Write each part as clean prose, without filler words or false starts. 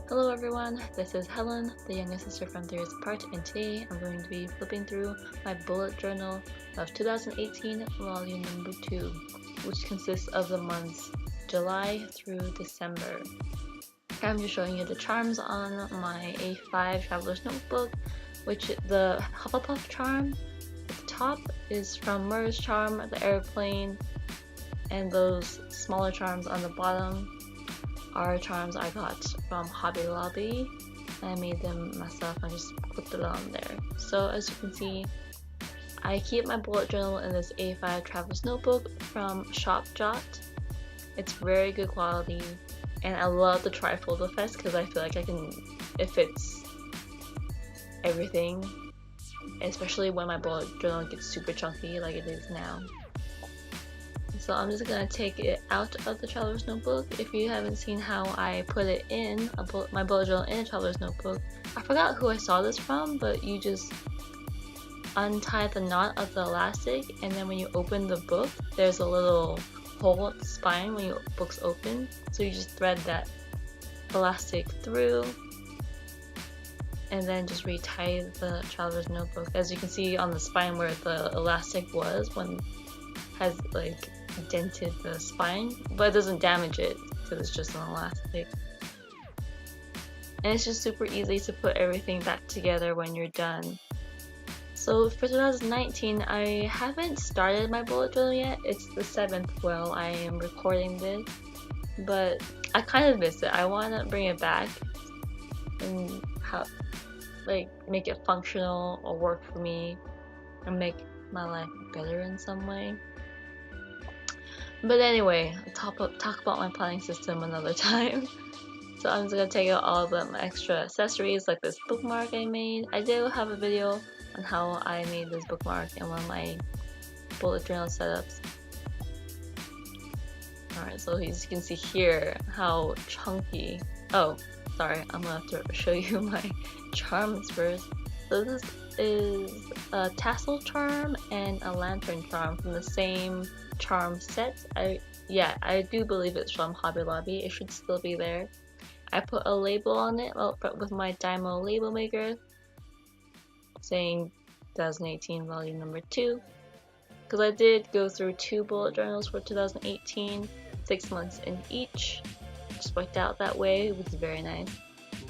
Hello everyone, this is Helen, the youngest sister from 3 years apart, and today I'm going to be flipping through my bullet journal of 2018 volume number 2, which consists of the months July through December. I'm just showing you the charms on my A5 Traveler's Notebook, which the Hufflepuff charm at the top is from Murr's charm, the airplane, and those smaller charms on the bottom are charms I got from Hobby Lobby. I made them myself and just clipped it on there. So as you can see, I keep my bullet journal in this A5 Traveler's Notebook from Shop Jot. It's very good quality, and I love the trifold effect because I feel like it fits everything, especially when my bullet journal gets super chunky like it is now. So I'm just gonna take it out of the Traveler's Notebook. If you haven't seen how I put it in my bullet journal in a Traveler's Notebook, I forgot who I saw this from, but you just untie the knot of the elastic, and then when you open the book, there's a little hole at the spine when your book's open. So you just thread that elastic through, and then just retie the Traveler's Notebook. As you can see on the spine where the elastic was, when has like dented the spine, but it doesn't damage it because it's just an elastic. And it's just super easy to put everything back together when you're done. So for 2019, I haven't started my bullet journal yet. It's the 7th while I am recording this, but I kind of miss it. I want to bring it back and make it functional or work for me and make my life better in some way. But anyway, I'll talk about my planning system another time. So I'm just gonna take out all the extra accessories like this bookmark I made. I do have a video on how I made this bookmark in one of my bullet journal setups. Alright, so as you can see here, how chunky. Oh, sorry, I'm gonna have to show you my charms first. So this is a tassel charm and a lantern charm from the same charm set. I do believe it's from Hobby Lobby. It should still be there. I put a label on it with my Dymo label maker saying 2018 volume number 2, because I did go through 2 bullet journals for 2018, 6 months in each. Just worked out that way, which is very nice.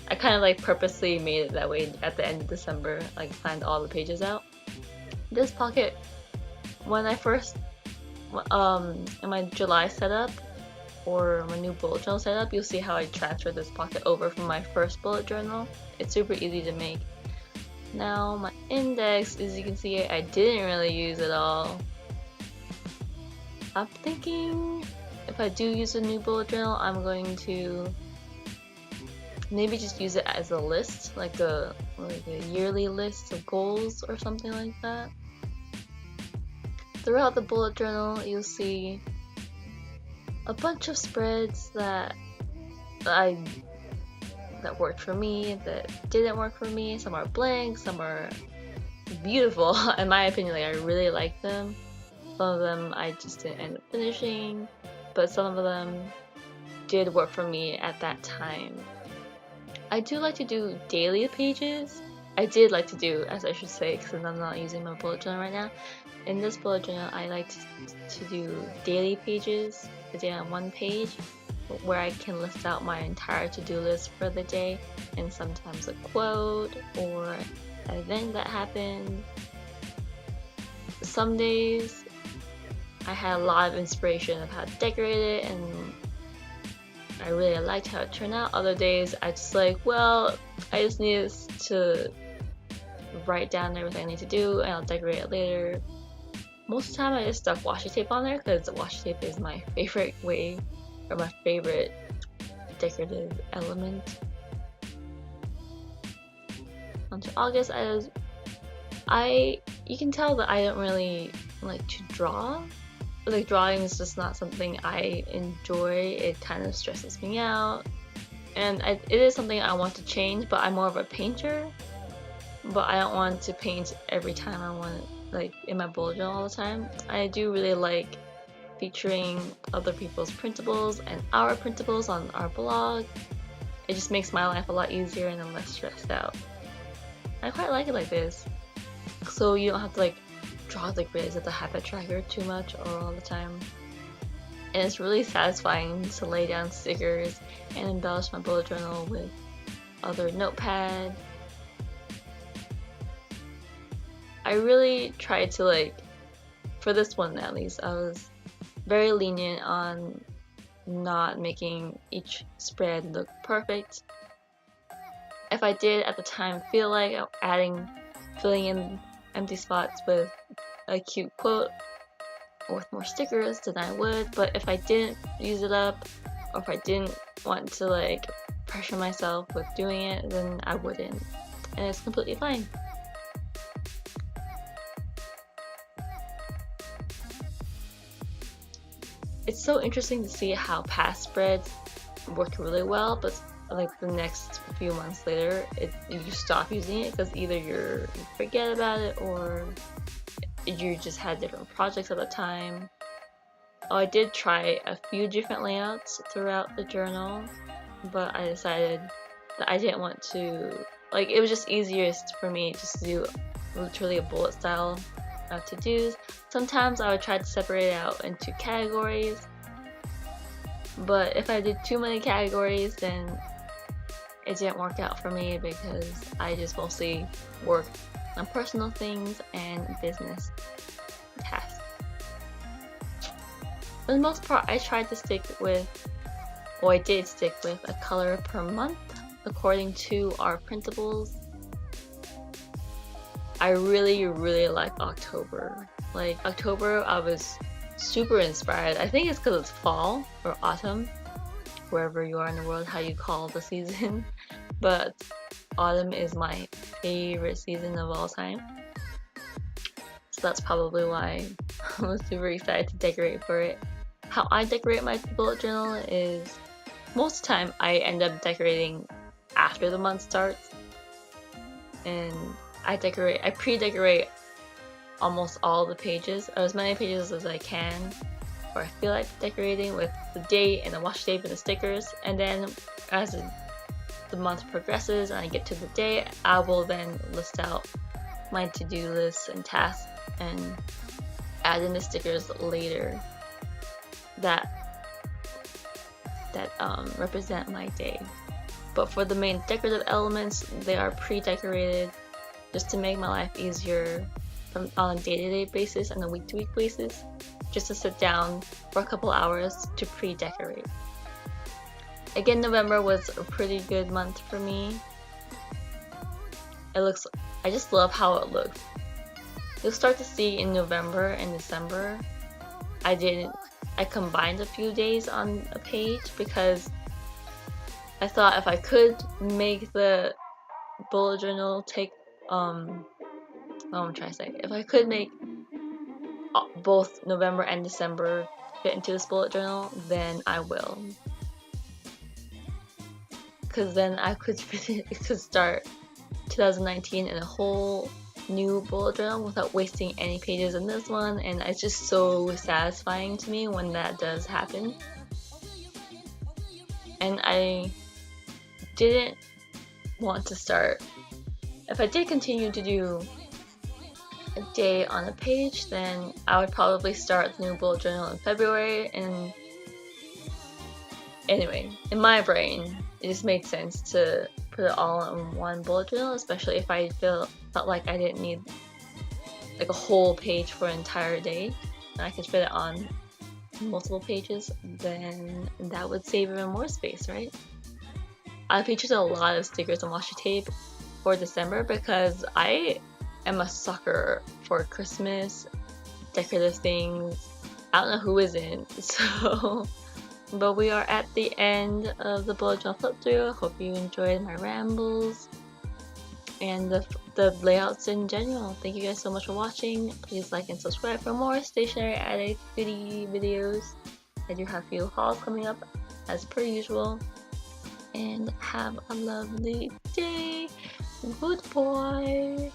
I kind of purposely made it that way at the end of December, planned all the pages out. This pocket, when I first in my July setup or my new bullet journal setup, you'll see how I transferred this pocket over from my first bullet journal. It's super easy to make. Now my index, as you can see, I didn't really use at all. I'm thinking if I do use a new bullet journal, I'm going to maybe just use it as a list, like a yearly list of goals or something like that. Throughout the bullet journal, you'll see a bunch of spreads that worked for me, that didn't work for me. Some are blank, some are beautiful. In my opinion, I really like them. Some of them I just didn't end up finishing, but some of them did work for me at that time. I do like to do daily pages. I did like to do, as I should say, because I'm not using my bullet journal right now. In this bullet journal, I like to do daily pages, a day on one page, where I can list out my entire to-do list for the day, and sometimes a quote or an event that happened. Some days, I had a lot of inspiration of how to decorate it, and I really liked how it turned out. Other days, I just I just need to write down everything I need to do, and I'll decorate it later. Most of the time I just stuck washi tape on there because washi tape is my favorite way, or my favorite decorative element. Onto August, you can tell that I don't really like to draw. Drawing is just not something I enjoy. It kind of stresses me out, and it is something I want to change, but I'm more of a painter. But I don't want to paint every time I want it, in my bullet journal all the time. I do really like featuring other people's printables and our printables on our blog. It just makes my life a lot easier and I'm less stressed out. I quite like it like this, so you don't have to like draw the grids at the habit tracker too much or all the time. And it's really satisfying to lay down stickers and embellish my bullet journal with other notepad. I really tried to, like, for this one at least, I was very lenient on not making each spread look perfect. If I did at the time feel like filling in empty spots with a cute quote or with more stickers, then I would. But if I didn't use it up, or if I didn't want to like pressure myself with doing it, then I wouldn't, and it's completely fine. It's so interesting to see how past spreads work really well, but like the next few months later, you stop using it because either you forget about it or you just had different projects at the time. Oh, I did try a few different layouts throughout the journal, but I decided that I didn't want to, like, it was just easiest for me just to do literally a bullet style of to-dos. Sometimes I would try to separate it out into categories, but if I did too many categories, then it didn't work out for me because I just mostly worked on personal things and business tasks. For the most part, I tried to stick with, I did stick with a color per month according to our printables. I really like October. Like October, I was super inspired. I think it's because it's fall or autumn, wherever you are in the world, how you call the season. But autumn is my favorite season of all time. So that's probably why I was super excited to decorate for it. How I decorate my bullet journal is, most of the time I end up decorating after the month starts. And I pre-decorate almost all the pages, or as many pages as I can, or I feel like decorating, with the date and the washi tape and the stickers. And then as the month progresses and I get to the day, I will then list out my to-do lists and tasks and add in the stickers later that represent my day. But for the main decorative elements, they are pre-decorated just to make my life easier on a day-to-day basis and a week-to-week basis, just to sit down for a couple hours to pre-decorate. Again, November was a pretty good month for me. I just love how it looks. You'll start to see in November and December, I combined a few days on a page because I thought if I could make the bullet journal take, if I could make both November and December fit into this bullet journal, then I will. Because then I could start 2019 in a whole new bullet journal without wasting any pages in this one, and it's just so satisfying to me when that does happen. And I didn't want to start, if I did continue to do a day on a page, then I would probably start the new bullet journal in February. And anyway, in my brain, it just made sense to put it all in one bullet journal, especially if I felt like I didn't need like a whole page for an entire day and I could fit it on multiple pages, then that would save even more space, right? I featured a lot of stickers and washi tape for December because I am a sucker for Christmas decorative things. I don't know who isn't, so but we are at the end of the bullet journal flip through. I hope you enjoyed my rambles and the layouts in general. Thank you guys so much for watching. Please like and subscribe for more stationery addict goodie videos. I do have a few hauls coming up as per usual. And have a lovely day. Goodbye.